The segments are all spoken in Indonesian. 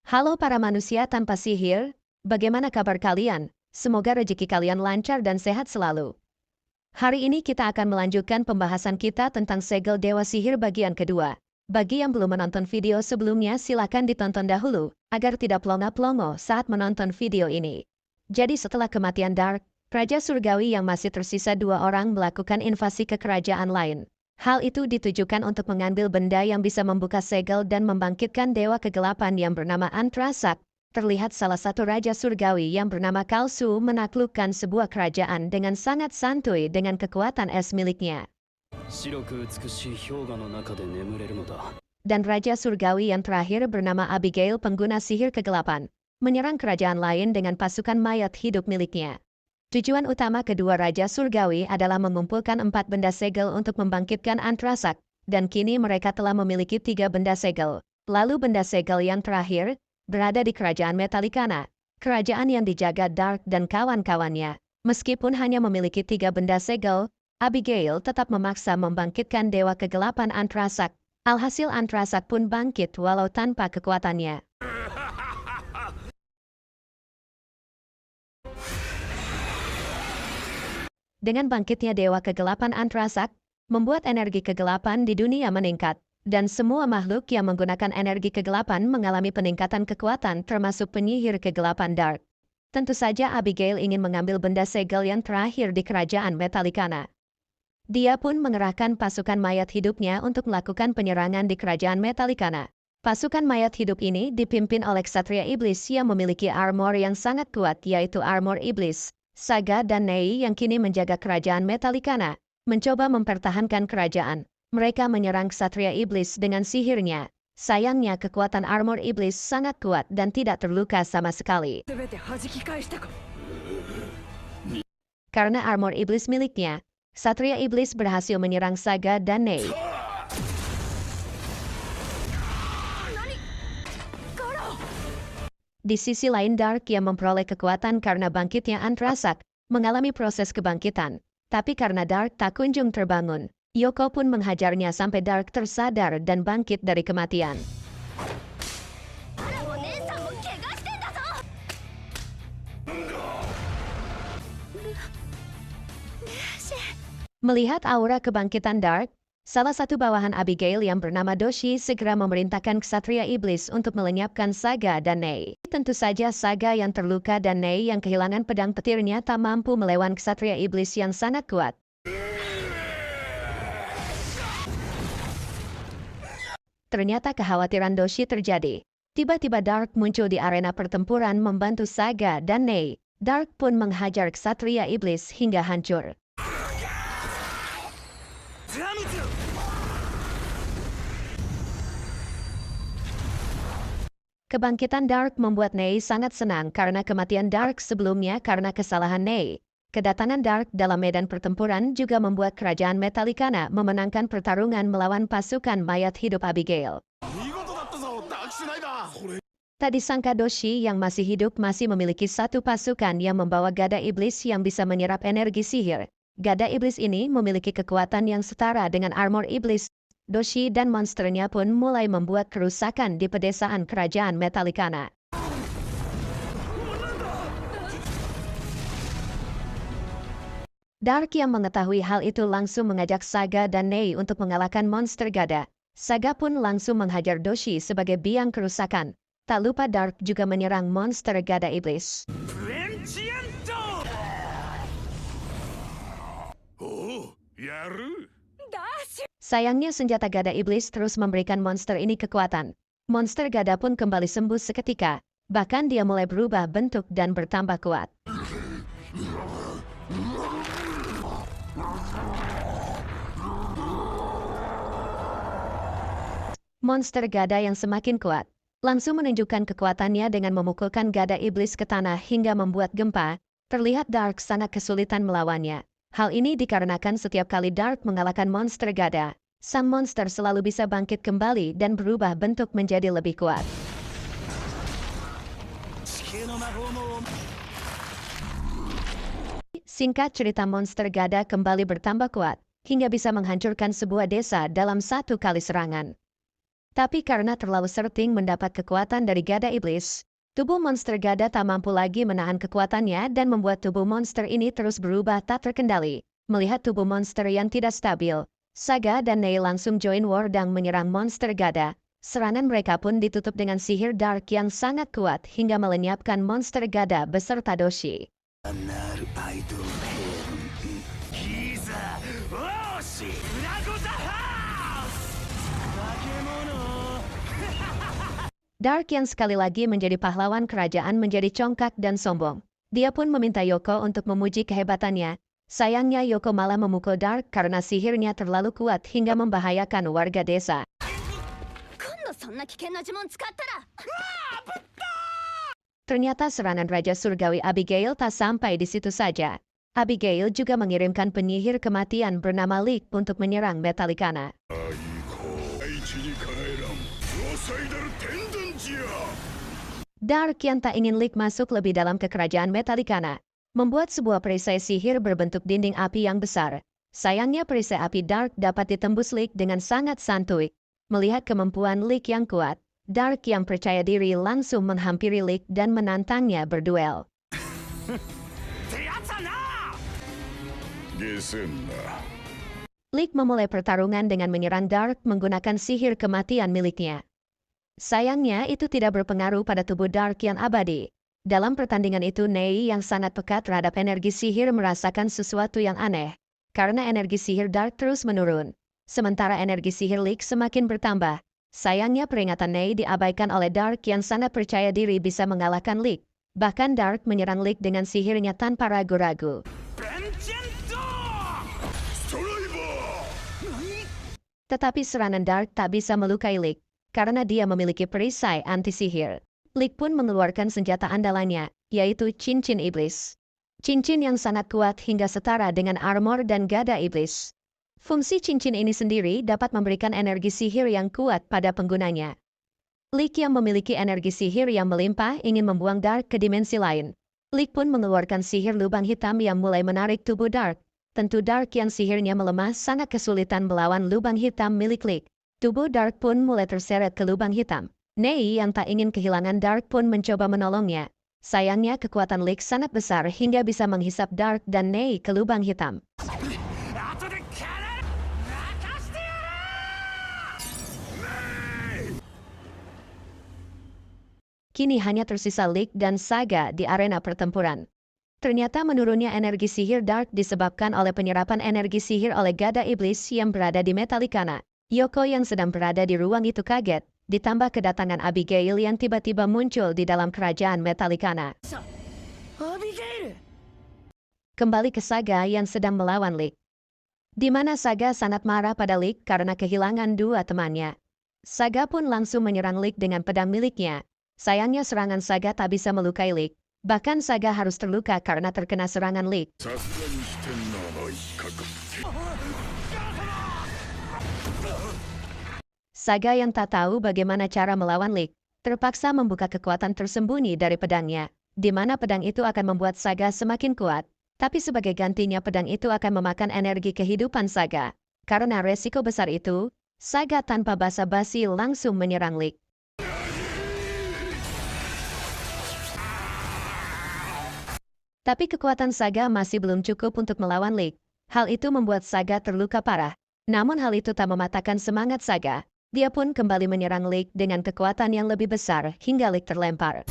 Halo para manusia tanpa sihir, bagaimana kabar kalian? Semoga rezeki kalian lancar dan sehat selalu. Hari ini kita akan melanjutkan pembahasan kita tentang segel Dewa Sihir bagian kedua. Bagi yang belum menonton video sebelumnya silakan ditonton dahulu, agar tidak plongo-plongo saat menonton video ini. Jadi setelah kematian Dark, Raja Surgawi yang masih tersisa 2 orang melakukan invasi ke kerajaan lain. Hal itu ditujukan untuk mengambil benda yang bisa membuka segel dan membangkitkan Dewa Kegelapan yang bernama Antrasak. Terlihat salah satu Raja Surgawi yang bernama Kalsu menaklukkan sebuah kerajaan dengan sangat santuy dengan kekuatan es miliknya. Dan Raja Surgawi yang terakhir bernama Abigail pengguna sihir kegelapan, menyerang kerajaan lain dengan pasukan mayat hidup miliknya. Tujuan utama kedua Raja Surgawi adalah mengumpulkan 4 benda segel untuk membangkitkan Antrasak, dan kini mereka telah memiliki 3 benda segel. Lalu benda segel yang terakhir berada di kerajaan Metallicana, kerajaan yang dijaga Dark dan kawan-kawannya. Meskipun hanya memiliki 3 benda segel, Abigail tetap memaksa membangkitkan Dewa Kegelapan Antrasak. Alhasil Antrasak pun bangkit walau tanpa kekuatannya. Dengan bangkitnya Dewa Kegelapan Antrasak, membuat energi kegelapan di dunia meningkat. Dan semua makhluk yang menggunakan energi kegelapan mengalami peningkatan kekuatan termasuk penyihir kegelapan Dark. Tentu saja Abigail ingin mengambil benda segel yang terakhir di kerajaan Metallicana. Dia pun mengerahkan pasukan mayat hidupnya untuk melakukan penyerangan di kerajaan Metallicana. Pasukan mayat hidup ini dipimpin oleh Ksatria Iblis yang memiliki armor yang sangat kuat yaitu armor Iblis. Saga dan Nei yang kini menjaga kerajaan Metallicana, mencoba mempertahankan kerajaan. Mereka menyerang Ksatria Iblis dengan sihirnya. Sayangnya kekuatan armor Iblis sangat kuat dan tidak terluka sama sekali. Karena armor Iblis miliknya, Ksatria Iblis berhasil menyerang Saga dan Nei. Di sisi lain Dark yang memperoleh kekuatan karena bangkitnya Antrasak, mengalami proses kebangkitan. Tapi karena Dark tak kunjung terbangun, Yoko pun menghajarnya sampai Dark tersadar dan bangkit dari kematian. Melihat aura kebangkitan Dark, salah satu bawahan Abigail yang bernama Doshi segera memerintahkan Ksatria Iblis untuk melenyapkan Saga dan Nei. Tentu saja Saga yang terluka dan Nei yang kehilangan pedang petirnya tak mampu melawan Ksatria Iblis yang sangat kuat. Ternyata kekhawatiran Doshi terjadi. Tiba-tiba Dark muncul di arena pertempuran membantu Saga dan Nei. Dark pun menghajar Ksatria Iblis hingga hancur. Kebangkitan Dark membuat Nei sangat senang karena kematian Dark sebelumnya karena kesalahan Nei. Kedatangan Dark dalam medan pertempuran juga membuat kerajaan Metallicana memenangkan pertarungan melawan pasukan mayat hidup Abigail. Tak disangka Doshi yang masih hidup masih memiliki satu pasukan yang membawa gada iblis yang bisa menyerap energi sihir. Gada iblis ini memiliki kekuatan yang setara dengan armor iblis. Doshi dan monsternya pun mulai membuat kerusakan di pedesaan kerajaan Metallicana. Dark yang mengetahui hal itu langsung mengajak Saga dan Nei untuk mengalahkan monster gada. Saga pun langsung menghajar Doshi sebagai biang kerusakan. Tak lupa Dark juga menyerang monster gada iblis. Sayangnya senjata gada iblis terus memberikan monster ini kekuatan. Monster gada pun kembali sembuh seketika. Bahkan dia mulai berubah bentuk dan bertambah kuat. Monster gada yang semakin kuat langsung menunjukkan kekuatannya dengan memukulkan gada iblis ke tanah hingga membuat gempa. Terlihat Dark sangat kesulitan melawannya. Hal ini dikarenakan setiap kali Dark mengalahkan monster gada, sang monster selalu bisa bangkit kembali dan berubah bentuk menjadi lebih kuat. Singkat cerita, monster Gada kembali bertambah kuat, hingga bisa menghancurkan sebuah desa dalam satu kali serangan. Tapi karena terlalu sering mendapat kekuatan dari Gada Iblis, tubuh monster Gada tak mampu lagi menahan kekuatannya dan membuat tubuh monster ini terus berubah tak terkendali. Melihat tubuh monster yang tidak stabil, Saga dan Nei langsung join war dan menyerang monster Gada. Serangan mereka pun ditutup dengan sihir dark yang sangat kuat hingga melenyapkan monster Gada beserta Doshi. Dark yang sekali lagi menjadi pahlawan kerajaan menjadi congkak dan sombong. Dia pun meminta Yoko untuk memuji kehebatannya. Sayangnya Yoko malah memukul Dark karena sihirnya terlalu kuat hingga membahayakan warga desa. Ternyata serangan Raja Surgawi Abigail tak sampai di situ saja. Abigail juga mengirimkan penyihir kematian bernama Leek untuk menyerang Metallicana. Dark yang tak ingin Leek masuk lebih dalam ke kerajaan Metallicana, membuat sebuah perisai sihir berbentuk dinding api yang besar. Sayangnya perisai api Dark dapat ditembus Leek dengan sangat santuy. Melihat kemampuan Leek yang kuat, Dark yang percaya diri langsung menghampiri Leek dan menantangnya berduel. Leek memulai pertarungan dengan menyerang Dark menggunakan sihir kematian miliknya. Sayangnya itu tidak berpengaruh pada tubuh Dark yang abadi. Dalam pertandingan itu Nei yang sangat peka terhadap energi sihir merasakan sesuatu yang aneh. Karena energi sihir Dark terus menurun. Sementara energi sihir Leek semakin bertambah. Sayangnya peringatan Nei diabaikan oleh Dark yang sangat percaya diri bisa mengalahkan Leek. Bahkan Dark menyerang Leek dengan sihirnya tanpa ragu-ragu. Tetapi serangan Dark tak bisa melukai Leek, karena dia memiliki perisai anti-sihir. Leek pun mengeluarkan senjata andalannya, yaitu cincin iblis. Cincin yang sangat kuat hingga setara dengan armor dan gada iblis. Fungsi cincin ini sendiri dapat memberikan energi sihir yang kuat pada penggunanya. Leek yang memiliki energi sihir yang melimpah ingin membuang Dark ke dimensi lain. Leek pun mengeluarkan sihir lubang hitam yang mulai menarik tubuh Dark. Tentu Dark yang sihirnya melemah sangat kesulitan melawan lubang hitam milik Leek. Tubuh Dark pun mulai terseret ke lubang hitam. Nei yang tak ingin kehilangan Dark pun mencoba menolongnya. Sayangnya kekuatan Leek sangat besar hingga bisa menghisap Dark dan Nei ke lubang hitam. Kini hanya tersisa Leek dan Saga di arena pertempuran. Ternyata menurunnya energi sihir Dark disebabkan oleh penyerapan energi sihir oleh gada iblis yang berada di Metallicana. Yoko yang sedang berada di ruang itu kaget, ditambah kedatangan Abigail yang tiba-tiba muncul di dalam kerajaan Metallicana. Kembali ke Saga yang sedang melawan Leek. Di mana Saga sangat marah pada Leek karena kehilangan dua temannya. Saga pun langsung menyerang Leek dengan pedang miliknya. Sayangnya serangan Saga tak bisa melukai Leek. Bahkan Saga harus terluka karena terkena serangan Leek. Saga yang tak tahu bagaimana cara melawan Leek, terpaksa membuka kekuatan tersembunyi dari pedangnya, di mana pedang itu akan membuat Saga semakin kuat. Tapi sebagai gantinya pedang itu akan memakan energi kehidupan Saga. Karena resiko besar itu, Saga tanpa basa-basi langsung menyerang Leek. Tapi kekuatan Saga masih belum cukup untuk melawan Leek. Hal itu membuat Saga terluka parah. Namun hal itu tak mematahkan semangat Saga. Dia pun kembali menyerang Leek dengan kekuatan yang lebih besar hingga Leek terlempar.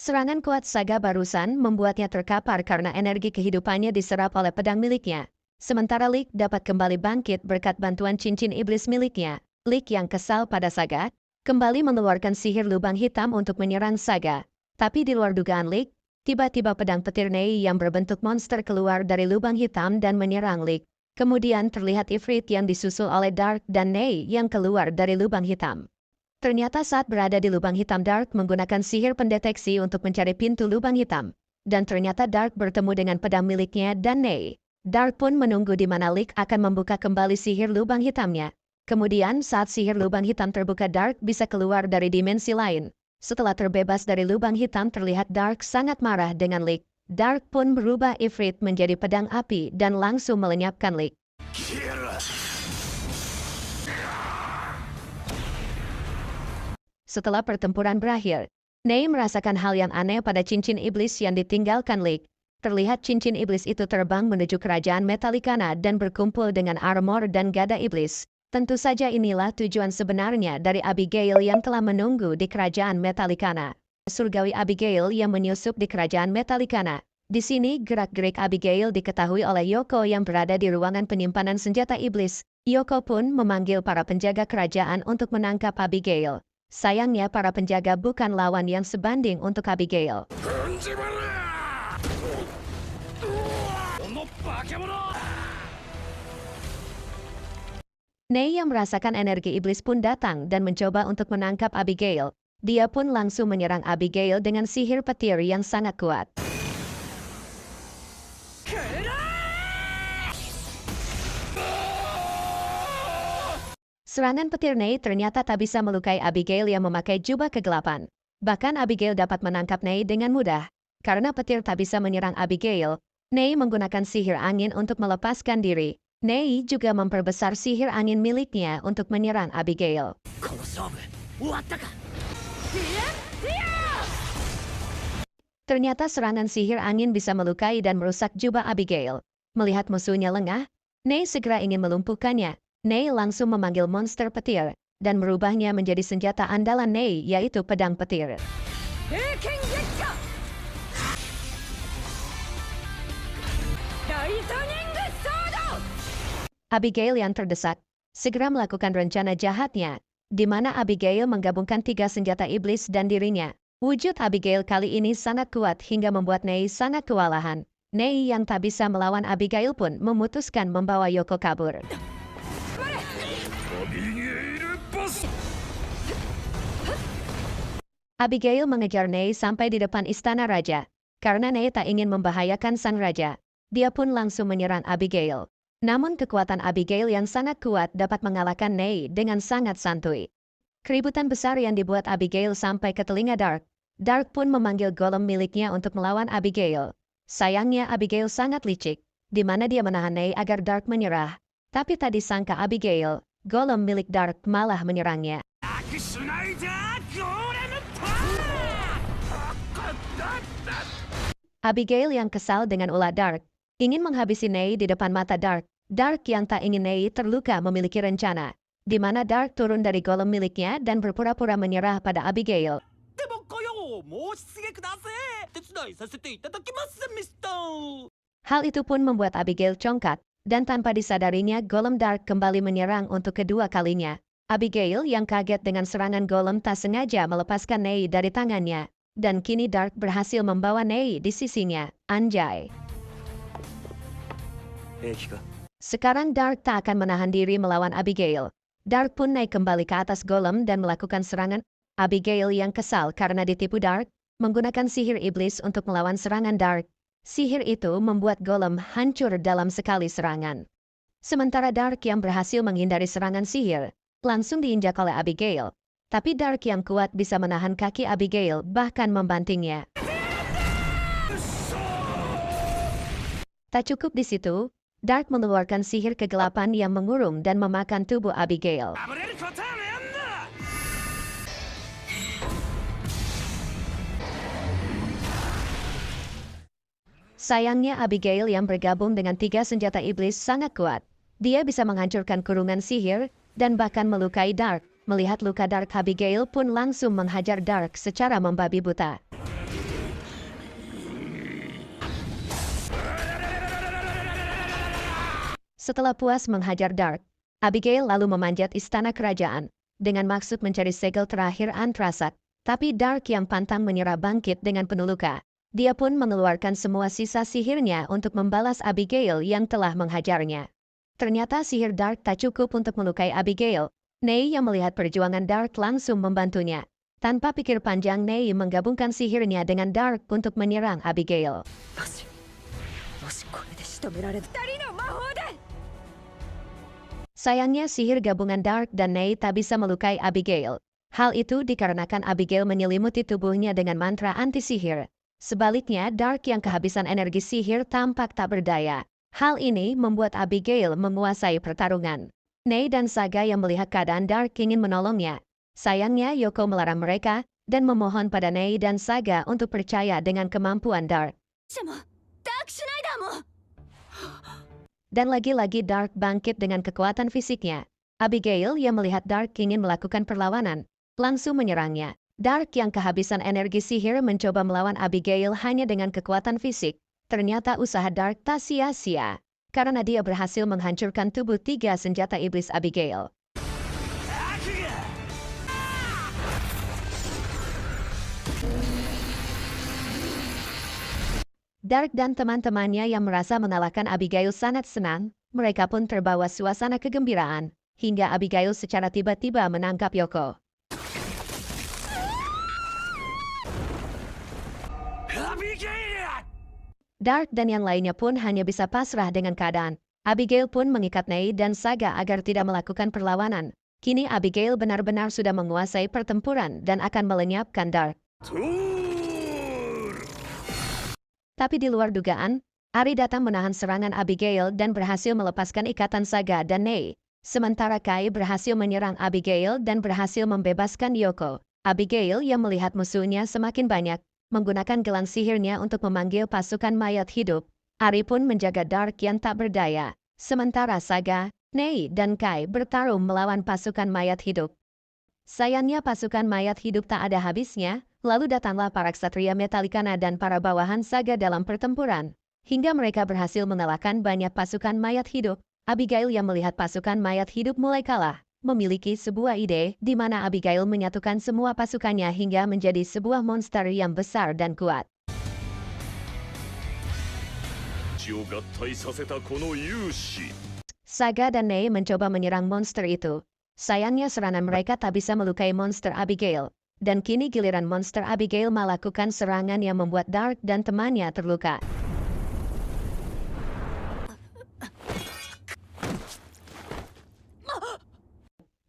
Serangan kuat Saga barusan membuatnya terkapar karena energi kehidupannya diserap oleh pedang miliknya. Sementara Leek dapat kembali bangkit berkat bantuan cincin iblis miliknya. Leek yang kesal pada Saga, kembali mengeluarkan sihir lubang hitam untuk menyerang Saga. Tapi di luar dugaan Leek, tiba-tiba pedang petir Nei yang berbentuk monster keluar dari lubang hitam dan menyerang Leek. Kemudian terlihat Ifrit yang disusul oleh Dark dan Nei yang keluar dari lubang hitam. Ternyata saat berada di lubang hitam Dark menggunakan sihir pendeteksi untuk mencari pintu lubang hitam. Dan ternyata Dark bertemu dengan pedang miliknya dan Nei. Dark pun menunggu di mana Lick akan membuka kembali sihir lubang hitamnya. Kemudian saat sihir lubang hitam terbuka, Dark bisa keluar dari dimensi lain. Setelah terbebas dari lubang hitam, terlihat Dark sangat marah dengan Lick. Dark pun berubah Ifrit menjadi pedang api dan langsung melenyapkan Lick. Setelah pertempuran berakhir, Nei merasakan hal yang aneh pada cincin iblis yang ditinggalkan Lick. Terlihat cincin iblis itu terbang menuju kerajaan Metallicana dan berkumpul dengan armor dan gada iblis. Tentu saja inilah tujuan sebenarnya dari Abigail yang telah menunggu di kerajaan Metallicana. Surgawi Abigail yang menyusup di kerajaan Metallicana. Di sini gerak-gerik Abigail diketahui oleh Yoko yang berada di ruangan penyimpanan senjata iblis. Yoko pun memanggil para penjaga kerajaan untuk menangkap Abigail. Sayangnya para penjaga bukan lawan yang sebanding untuk Abigail. Nei yang merasakan energi iblis pun datang dan mencoba untuk menangkap Abigail. Dia pun langsung menyerang Abigail dengan sihir petir yang sangat kuat. Serangan petir Nei ternyata tak bisa melukai Abigail yang memakai jubah kegelapan. Bahkan Abigail dapat menangkap Nei dengan mudah. Karena petir tak bisa menyerang Abigail, Nei menggunakan sihir angin untuk melepaskan diri. Nei juga memperbesar sihir angin miliknya untuk menyerang Abigail. Ternyata serangan sihir angin bisa melukai dan merusak jubah Abigail. Melihat musuhnya lengah, Nei segera ingin melumpuhkannya. Nei langsung memanggil monster petir dan merubahnya menjadi senjata andalan Nei, yaitu pedang petir. Abigail yang terdesak segera melakukan rencana jahatnya, di mana Abigail menggabungkan 3 senjata iblis dan dirinya. Wujud Abigail kali ini sangat kuat hingga membuat Nei sangat kewalahan. Nei yang tak bisa melawan Abigail pun memutuskan membawa Yoko kabur. Abigail mengejar Nei sampai di depan istana raja. Karena Nei tak ingin membahayakan sang raja, dia pun langsung menyerang Abigail. Namun kekuatan Abigail yang sangat kuat dapat mengalahkan Nei dengan sangat santuy. Keributan besar yang dibuat Abigail sampai ke telinga Dark. Dark pun memanggil golem miliknya untuk melawan Abigail. Sayangnya Abigail sangat licik, di mana dia menahan Nei agar Dark menyerah. Tapi tak disangka Abigail, golem milik Dark malah menyerangnya. Abigail yang kesal dengan ulah Dark, ingin menghabisi Nei di depan mata Dark. Dark yang tak ingin Nei terluka memiliki rencana, di mana Dark turun dari golem miliknya dan berpura-pura menyerah pada Abigail. Hal itu pun membuat Abigail congkak, dan tanpa disadarinya golem Dark kembali menyerang untuk kedua kalinya. Abigail yang kaget dengan serangan golem tak sengaja melepaskan Nei dari tangannya. Dan kini Dark berhasil membawa Nei di sisinya. Anjay. Sekarang Dark tak akan menahan diri melawan Abigail. Dark pun naik kembali ke atas golem dan melakukan serangan. Abigail yang kesal karena ditipu Dark, menggunakan sihir iblis untuk melawan serangan Dark. Sihir itu membuat golem hancur dalam sekali serangan. Sementara Dark yang berhasil menghindari serangan sihir, langsung diinjak oleh Abigail. Tapi Dark yang kuat bisa menahan kaki Abigail, bahkan membantingnya. Tak cukup di situ, Dark mengeluarkan sihir kegelapan yang mengurung dan memakan tubuh Abigail. Sayangnya Abigail yang bergabung dengan 3 senjata iblis sangat kuat. Dia bisa menghancurkan kurungan sihir dan bahkan melukai Dark. Melihat luka Dark, Abigail pun langsung menghajar Dark secara membabi buta. Setelah puas menghajar Dark, Abigail lalu memanjat istana kerajaan dengan maksud mencari segel terakhir Antrasak. Tapi Dark yang pantang menyerah bangkit dengan penuh luka. Dia pun mengeluarkan semua sisa sihirnya untuk membalas Abigail yang telah menghajarnya. Ternyata sihir Dark tak cukup untuk melukai Abigail. Nei yang melihat perjuangan Dark langsung membantunya. Tanpa pikir panjang, Nei menggabungkan sihirnya dengan Dark untuk menyerang Abigail. Sayangnya sihir gabungan Dark dan Nei tak bisa melukai Abigail. Hal itu dikarenakan Abigail menyelimuti tubuhnya dengan mantra anti-sihir. Sebaliknya, Dark yang kehabisan energi sihir tampak tak berdaya. Hal ini membuat Abigail menguasai pertarungan. Nei dan Saga yang melihat keadaan Dark ingin menolongnya. Sayangnya Yoko melarang mereka dan memohon pada Nei dan Saga untuk percaya dengan kemampuan Dark. Dan lagi-lagi Dark bangkit dengan kekuatan fisiknya. Abigail yang melihat Dark ingin melakukan perlawanan, langsung menyerangnya. Dark yang kehabisan energi sihir mencoba melawan Abigail hanya dengan kekuatan fisik. Ternyata usaha Dark tak sia-sia, karena dia berhasil menghancurkan tubuh 3 senjata iblis Abigail. Dark dan teman-temannya yang merasa mengalahkan Abigail sangat senang, mereka pun terbawa suasana kegembiraan, hingga Abigail secara tiba-tiba menangkap Yoko. Dark dan yang lainnya pun hanya bisa pasrah dengan keadaan. Abigail pun mengikat Nei dan Saga agar tidak melakukan perlawanan. Kini Abigail benar-benar sudah menguasai pertempuran dan akan melenyapkan Dark. Tapi di luar dugaan, Ari datang menahan serangan Abigail dan berhasil melepaskan ikatan Saga dan Nei. Sementara Kai berhasil menyerang Abigail dan berhasil membebaskan Yoko. Abigail yang melihat musuhnya semakin banyak, menggunakan gelang sihirnya untuk memanggil pasukan mayat hidup. Ari pun menjaga Dark yang tak berdaya. Sementara Saga, Nei, dan Kai bertarung melawan pasukan mayat hidup. Sayangnya pasukan mayat hidup tak ada habisnya, lalu datanglah para ksatria Metallicana dan para bawahan Saga dalam pertempuran. Hingga mereka berhasil mengalahkan banyak pasukan mayat hidup. Abigail yang melihat pasukan mayat hidup mulai kalah, memiliki sebuah ide di mana Abigail menyatukan semua pasukannya hingga menjadi sebuah monster yang besar dan kuat. Saga dan Nei mencoba menyerang monster itu. Sayangnya serangan mereka tak bisa melukai monster Abigail. Dan kini giliran monster Abigail melakukan serangan yang membuat Dark dan temannya terluka.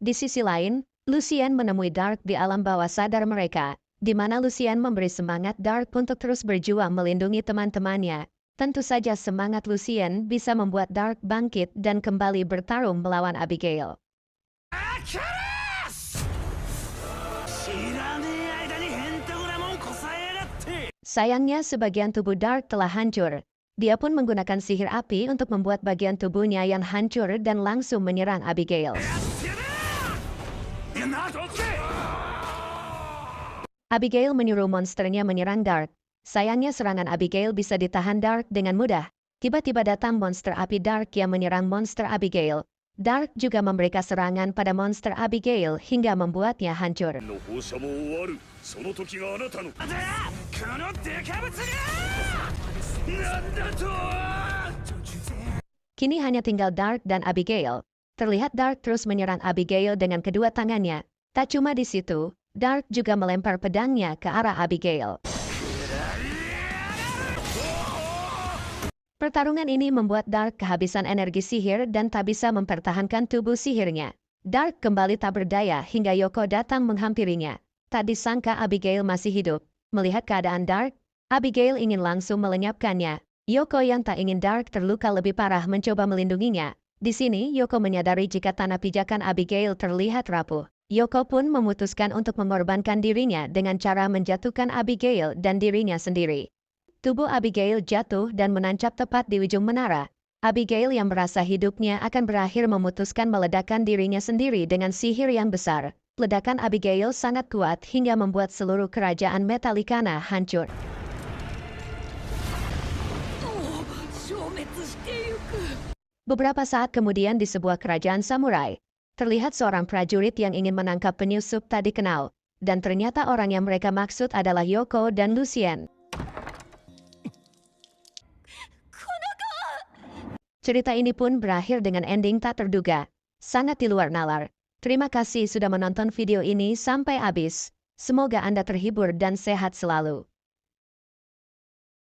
Di sisi lain, Lucien menemui Dark di alam bawah sadar mereka, di mana Lucien memberi semangat Dark untuk terus berjuang melindungi teman-temannya. Tentu saja semangat Lucien bisa membuat Dark bangkit dan kembali bertarung melawan Abigail. Sayangnya sebagian tubuh Dark telah hancur. Dia pun menggunakan sihir api untuk membuat bagian tubuhnya yang hancur dan langsung menyerang Abigail. Abigail menyuruh monsternya menyerang Dark. Sayangnya serangan Abigail bisa ditahan Dark dengan mudah. Tiba-tiba datang monster api Dark yang menyerang monster Abigail. Dark juga memberikan serangan pada monster Abigail hingga membuatnya hancur. Kini hanya tinggal Dark dan Abigail. Terlihat Dark terus menyerang Abigail dengan kedua tangannya. Tak cuma di situ, Dark juga melempar pedangnya ke arah Abigail. Pertarungan ini membuat Dark kehabisan energi sihir dan tak bisa mempertahankan tubuh sihirnya. Dark kembali tak berdaya hingga Yoko datang menghampirinya. Tak disangka Abigail masih hidup. Melihat keadaan Dark, Abigail ingin langsung melenyapkannya. Yoko yang tak ingin Dark terluka lebih parah mencoba melindunginya. Di sini Yoko menyadari jika tanah pijakan Abigail terlihat rapuh. Yoko pun memutuskan untuk mengorbankan dirinya dengan cara menjatuhkan Abigail dan dirinya sendiri. Tubuh Abigail jatuh dan menancap tepat di ujung menara. Abigail yang merasa hidupnya akan berakhir memutuskan meledakkan dirinya sendiri dengan sihir yang besar. Ledakan Abigail sangat kuat hingga membuat seluruh kerajaan Metallicana hancur. Beberapa saat kemudian di sebuah kerajaan samurai, terlihat seorang prajurit yang ingin menangkap penyusup tak dikenal. Dan ternyata orang yang mereka maksud adalah Yoko dan Lucien. Cerita ini pun berakhir dengan ending tak terduga. Sangat di luar nalar. Terima kasih sudah menonton video ini sampai habis. Semoga Anda terhibur dan sehat selalu.